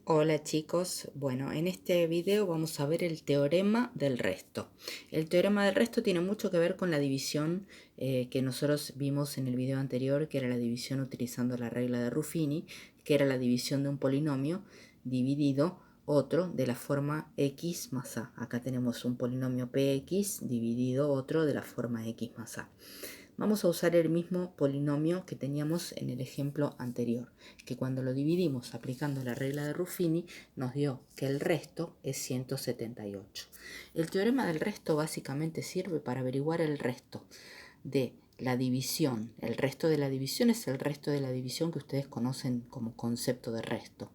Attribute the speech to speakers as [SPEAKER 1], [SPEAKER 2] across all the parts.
[SPEAKER 1] Hola chicos, bueno, en este video vamos a ver el teorema del resto. El teorema del resto tiene mucho que ver con la división que nosotros vimos en el video anterior, que era la división utilizando la regla de Ruffini, que era la división de un polinomio dividido otro de la forma x más a. Acá tenemos un polinomio px dividido otro de la forma x más a. Vamos a usar el mismo polinomio que teníamos en el ejemplo anterior, que cuando lo dividimos aplicando la regla de Ruffini nos dio que el resto es 178. El teorema del resto básicamente sirve para averiguar el resto de la división. El resto de la división es el resto de la división que ustedes conocen como concepto de resto.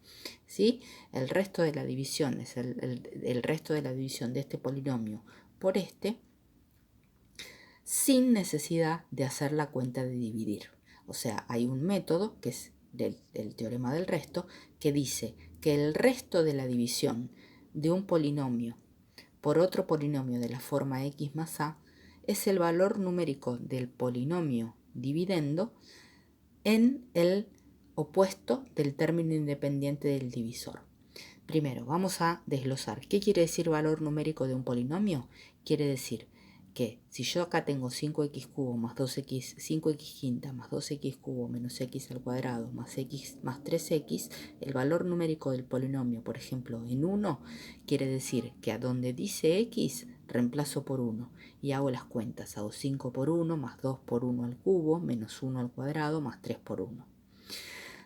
[SPEAKER 1] ¿Sí? El resto de la división es el resto de la división de este polinomio por este, sin necesidad de hacer la cuenta de dividir. O sea, hay un método que es del teorema del resto que dice que el resto de la división de un polinomio por otro polinomio de la forma x más a es el valor numérico del polinomio dividendo en el opuesto del término independiente del divisor. Primero, vamos a desglosar. ¿Qué quiere decir valor numérico de un polinomio? Quiere decir que si yo acá tengo 5x cubo más 2x, 5x quinta más 2x cubo menos x al cuadrado más x más 3x, el valor numérico del polinomio, por ejemplo, en 1, quiere decir que a donde dice x, reemplazo por 1 y hago las cuentas. Hago 5 por 1 más 2 por 1 al cubo menos 1 al cuadrado más 3 por 1.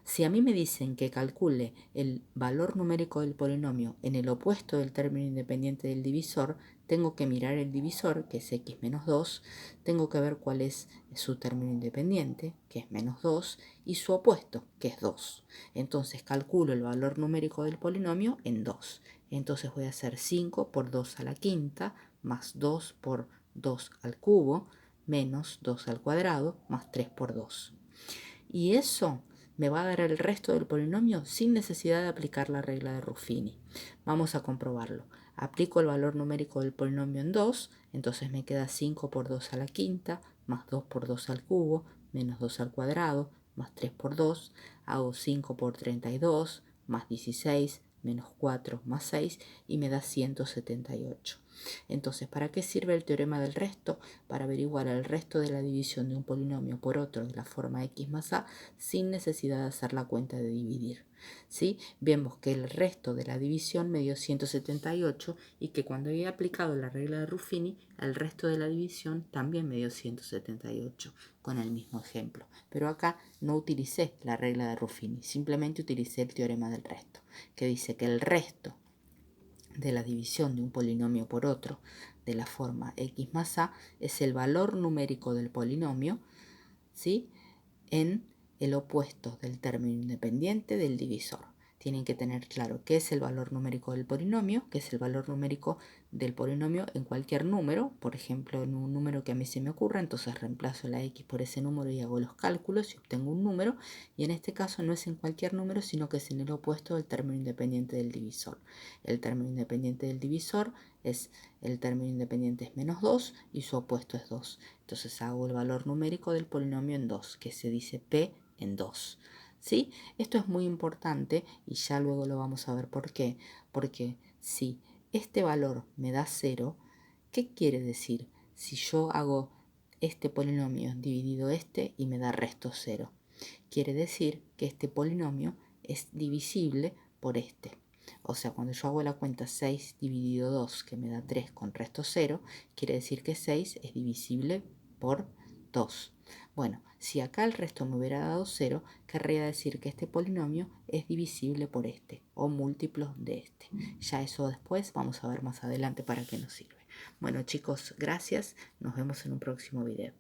[SPEAKER 1] Si a mí me dicen que calcule el valor numérico del polinomio en el opuesto del término independiente del divisor, tengo que mirar el divisor, que es x menos 2, tengo que ver cuál es su término independiente, que es menos 2, y su opuesto, que es 2. Entonces calculo el valor numérico del polinomio en 2. Entonces voy a hacer 5 por 2 a la quinta, más 2 por 2 al cubo, menos 2 al cuadrado, más 3 por 2. Y eso me va a dar el resto del polinomio sin necesidad de aplicar la regla de Ruffini. Vamos a comprobarlo. Aplico el valor numérico del polinomio en 2, entonces me queda 5 por 2 a la quinta, más 2 por 2 al cubo, menos 2 al cuadrado, más 3 por 2. Hago 5 por 32, más 16, menos 4 más 6 y me da 178. Entonces, ¿para qué sirve el teorema del resto? Para averiguar el resto de la división de un polinomio por otro de la forma x más a sin necesidad de hacer la cuenta de dividir. ¿Sí? Vemos que el resto de la división me dio 178 y que cuando he aplicado la regla de Ruffini, el resto de la división también me dio 178 con el mismo ejemplo. Pero acá no utilicé la regla de Ruffini, simplemente utilicé el teorema del resto, que dice que el resto de la división de un polinomio por otro de la forma x más a es el valor numérico del polinomio, ¿sí?, en el opuesto del término independiente del divisor. Tienen que tener claro qué es el valor numérico del polinomio, qué es el valor numérico del polinomio en cualquier número. Por ejemplo, en un número que a mí se me ocurra, entonces reemplazo la x por ese número y hago los cálculos y obtengo un número. Y en este caso no es en cualquier número, sino que es en el opuesto del término independiente del divisor. El término independiente del divisor es el término independiente es menos 2 y su opuesto es 2. Entonces hago el valor numérico del polinomio en 2, que se dice p en 2. ¿Sí? Esto es muy importante y ya luego lo vamos a ver por qué. Porque si este valor me da 0, ¿qué quiere decir? Si yo hago este polinomio dividido este y me da resto 0, quiere decir que este polinomio es divisible por este. O sea, cuando yo hago la cuenta 6 dividido 2, que me da 3 con resto 0, quiere decir que 6 es divisible por 2. Bueno, si acá el resto me hubiera dado 0, querría decir que este polinomio es divisible por este, o múltiplos de este. Ya eso después vamos a ver más adelante para qué nos sirve. Bueno chicos, gracias. Nos vemos en un próximo video.